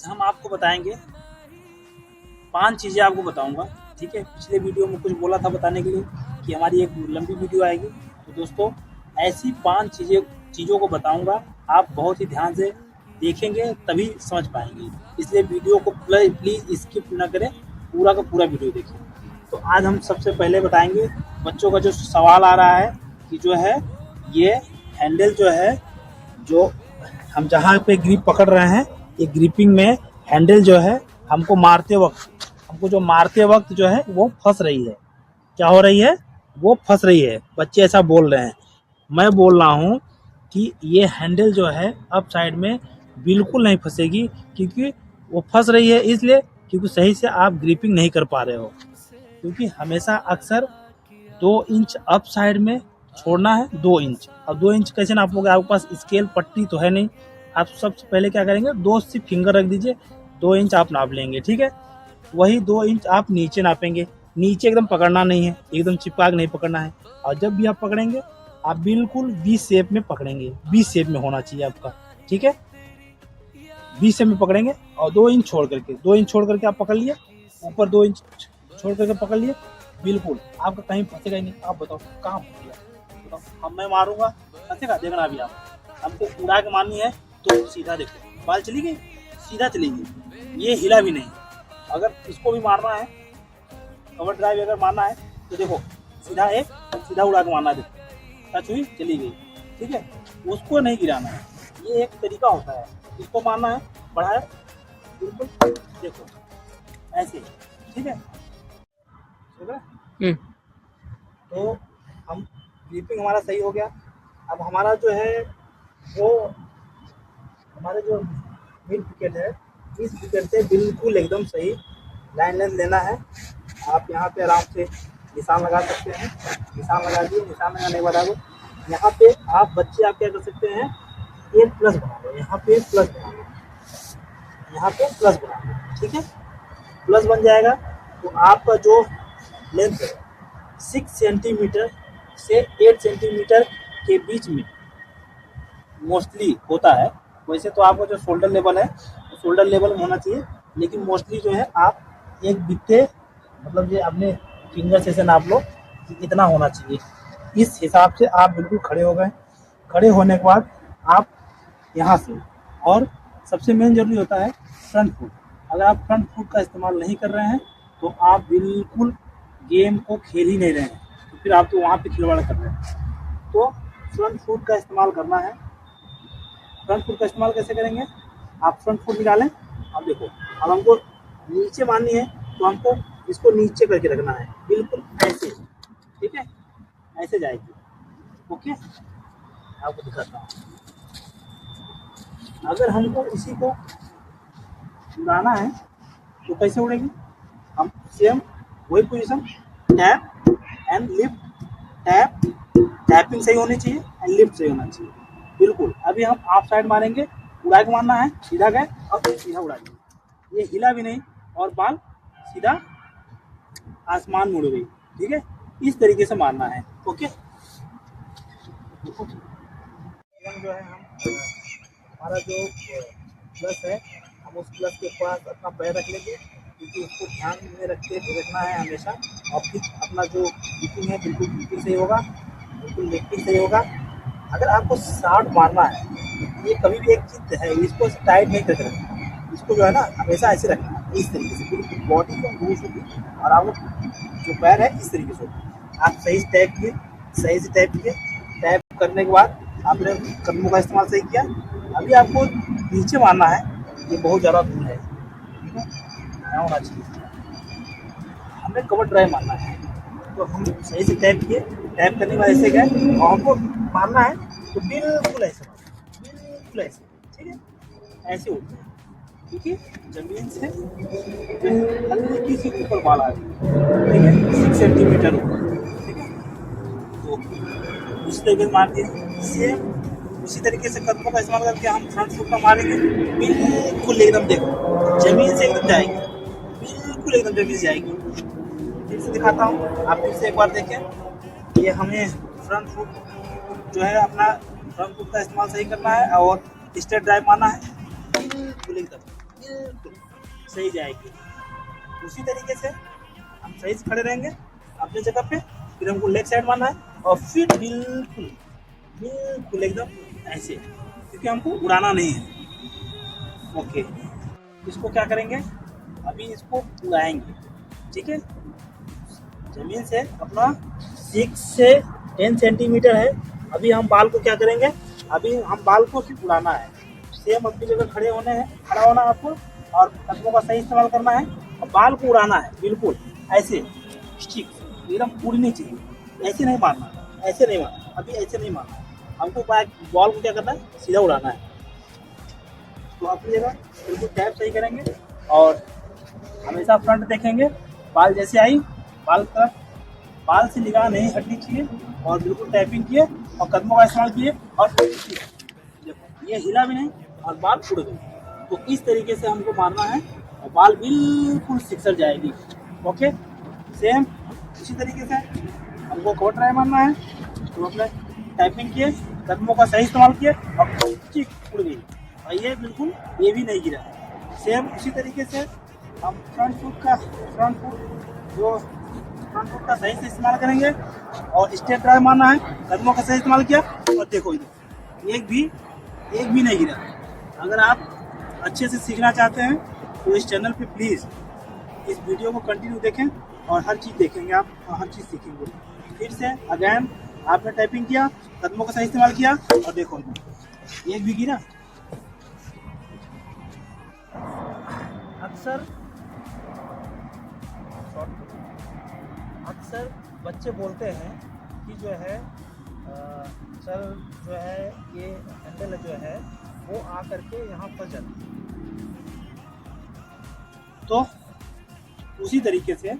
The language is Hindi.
आज हम आपको बताएंगे 5 चीज़ें आपको बताऊंगा। ठीक है, पिछले वीडियो में कुछ बोला था बताने के लिए कि हमारी एक लंबी वीडियो आएगी। तो दोस्तों ऐसी 5 चीज़ों को बताऊंगा, आप बहुत ही ध्यान से देखेंगे तभी समझ पाएंगे। इसलिए वीडियो को प्लीज़ स्किप ना करें, पूरा का पूरा वीडियो देखें। तो आज हम सबसे पहले बताएंगे बच्चों का जो सवाल आ रहा है कि जो है ये हैंडल जो है, जो हम जहाँ पे ग्रिप पकड़ रहे हैं, ये ग्रिपिंग में हैंडल जो है हमको मारते वक्त जो है वो फंस रही है। क्या हो रही है? वो फंस रही है। बच्चे ऐसा बोल रहे हैं। मैं बोल रहा हूँ कि ये हैंडल जो है अप साइड में बिल्कुल नहीं फंसेगी, क्योंकि वो फंस रही है इसलिए क्योंकि सही से आप ग्रिपिंग नहीं कर पा रहे हो। क्योंकि हमेशा अक्सर 2 इंच अप साइड में छोड़ना है, 2 इंच। और 2 इंच कैसे नापोगे? आपके पास स्केल पट्टी तो है नहीं। आप सबसे पहले क्या करेंगे, 2 सी फिंगर रख दीजिए, 2 इंच आप नाप लेंगे। ठीक है, वही 2 इंच आप नीचे नापेंगे। नीचे एकदम पकड़ना नहीं है, एकदम चिपका के नहीं पकड़ना है। और जब भी आप पकड़ेंगे आप बिल्कुल बी शेप में पकड़ेंगे, बी शेप में होना चाहिए आपका। ठीक है, बी शेप में पकड़ेंगे और 2 इंच छोड़ करके आप पकड़ लिए, ऊपर 2 इंच छोड़ करके पकड़ लिए। बिल्कुल आपका कहीं फंसेगा ही नहीं। आप बताओ कहाँ फंस गया? बताओ, हम मैं मारूंगा फंसेगा? देखना अभी आप, हमको उड़ा के मारनी है तो सीधा देखो, बाल चली गई, सीधा चली गई, ये हिला भी नहीं। अगर इसको भी मारना है, कवर ड्राइव अगर मारना है तो देखो सीधा उड़ा के मारना है। देखो टच हुई, चली गई। ठीक है, उसको नहीं गिराना है। ये एक तरीका होता है, इसको मारना है, बढ़ाया, बिल्कुल देखो ऐसे। ठीक है, तो हम ग्रिपिंग हमारा सही हो गया। अब हमारा जो है वो हमारे जो मिड विकेट है, इस विकेट से बिल्कुल एकदम सही लाइन लेंथ लेना है। आप यहाँ पे आराम से निशान लगा सकते हैं। निशान लगा दिए, निशान लगाने के बाद आप यहाँ पे आप बच्चे आप क्या कर सकते हैं, एक प्लस बना लो। यहाँ पे प्लस बना लो, यहाँ पे प्लस बना लो। ठीक है, प्लस बन जाएगा तो आपका जो लेंथ है 6 सेंटीमीटर से 8 सेंटीमीटर के बीच में मोस्टली होता है। वैसे तो आपका जो शोल्डर लेवल है वो शोल्डर लेवल में होना चाहिए, लेकिन मोस्टली जो है आप एक बित्ते मतलब ये अपने फिंगर से नाप लो कि इतना होना चाहिए। इस हिसाब से आप बिल्कुल खड़े हो गए। खड़े होने के बाद आप यहाँ से, और सबसे मेन जरूरी होता है फ्रंट फुट। अगर आप फ्रंट फुट का इस्तेमाल नहीं कर रहे हैं तो आप बिल्कुल गेम को खेल ही नहीं रहे हैं, तो फिर आप तो वहाँ पे खिलवाड़ कर रहे हैं। तो फ्रंट फुट का इस्तेमाल करना है। फ्रंट फुट का इस्तेमाल कैसे करेंगे? आप फ्रंट फुट निकालें। अब देखो, अब हमको नीचे मारनी है तो हमको इसको नीचे करके रखना है, बिल्कुल ऐसे। ठीक है, ऐसे जाएगी। ओके, आपको दिखाता हूँ। अगर हमको इसी को उड़ाना है तो कैसे उड़ेगी? हम सेम वही position, tap and lift, tap, tapping सही होनी चाहिए एंड लिफ्ट सही होना चाहिए। बिल्कुल अभी हम ऑफ साइड मारेंगे, उड़ा के मारना है, सीधा गए और सीधा उड़ा दिए, ये हिला भी नहीं और बाल सीधा आसमान मुड़ गई। ठीक है, इस तरीके से मारना है। ओके, जो है हम हमारा जो प्लस है, हम उस प्लस के पास अपना पैर रख लेंगे, क्योंकि उसको ध्यान में रखना है हमेशा। और फिर अपना जो लिफ्टिंग है बिल्कुल लिफ्टिंग सही होगा, बिल्कुल लिफ्टिंग सही होगा। अगर आपको शॉट मारना है, ये कभी भी एक चीज़ है, इसको टाइट नहीं करके रखना, इसको जो है ना हमेशा ऐसे रखना है, इस तरीके से बिल्कुल बॉडी को लूज होगी और आपको जो पैर है इस तरीके से होगा। आप सही से टैप किए, सही से टैप किए। टैप करने के बाद आपने कदमों का इस्तेमाल सही किया। अभी आपको नीचे मारना है, ये बहुत ज़्यादा दूर है। ठीक है, यहाँ होना चाहिए। हमें कवर ड्राइव मारना है तो हम सही से टैप किए, टैप करने के बाद ऐसे गए और हमको मारना है तो बिल्कुल ऐसे मारना, बिल्कुल ऐसे। ठीक है, ऐसे उठते हैं, क्योंकि जमीन से हल्की सी ऊपर बाल आ रही है। ठीक है, 6 सेंटीमीटर ऊपर। ठीक है, तो उस तरीके से मार दिए। सेम उसी तरीके से कदमों का इस्तेमाल करके हम फ्रंट फुट का मारेंगे, बिल्कुल एकदम देखो जमीन से एकदम जाएगी, बिल्कुल एकदम जमीन से जाएगी। फिर से दिखाता हूँ, आप फिर से एक बार देखें। ये हमें फ्रंट फुट जो है अपना फ्रंट फुट का इस्तेमाल सही करना है और स्ट्रेट ड्राइव मारना है, बिल्कुल एकदम बिल्कुल सही जाएगी। उसी तरीके से हम सही से खड़े रहेंगे अपनी जगह पे, फिर हमको लेग साइड मारना है और फिर बिल्कुल बिल्कुल एकदम ऐसे, क्योंकि हमको उड़ाना नहीं है। ओके, इसको क्या करेंगे, अभी इसको उड़ाएंगे, ठीक है। जमीन से अपना 6 से 10 सेंटीमीटर है। अभी हम बाल को क्या करेंगे, अभी हम बाल को सिर्फ उड़ाना है। सेम अपनी जगह खड़े होने हैं, खड़ा होना है आपको, और कदमों का सही इस्तेमाल करना है और बाल को उड़ाना है बिल्कुल ऐसे स्टिक एकदम उड़नी चाहिए, ऐसे नहीं मारना, ऐसे नहीं मारना, अभी ऐसे नहीं मारना, हमको बॉल को क्या करना है, सीधा उड़ाना है। तो अपनी जगह बिल्कुल टैप सही करेंगे और हमेशा फ्रंट देखेंगे, बाल जैसे आई बाल तरफ, बाल से निगाह नहीं हटनी चाहिए, और बिल्कुल टैपिंग किए और कदमों का इस्तेमाल किए और देखो ये हिला भी नहीं और बाल उड़ गए। तो इस तरीके से हमको मारना है और बाल बिल्कुल सिक्सर जाएगी। ओके, सेम इसी तरीके से हमको कवर ट्राई मारना है। तो अपने टाइपिंग किए, कदमों का सही इस्तेमाल किए और चिक उड़ गई और ये बिल्कुल ये भी नहीं गिरा। सेम इसी तरीके से हम फ्रंट फुट का सही से इस्तेमाल करेंगे और स्ट्रेट ड्राइव मारना है, कदमों का सही इस्तेमाल किया और देखो इधर एक भी नहीं गिरा। अगर आप अच्छे से सीखना चाहते हैं तो इस चैनल पे प्लीज़ इस वीडियो को कंटिन्यू देखें और हर चीज़ देखेंगे आप और हर चीज़ सीखेंगे। फिर से अगैन आपने टाइपिंग किया, कदमों का सही इस्तेमाल किया और देखो एक भी गिरा। अक्सर बच्चे बोलते हैं कि जो है सर जो है ये हैंडल जो है वो आकर के यहाँ फंस जाती है। तो उसी तरीके से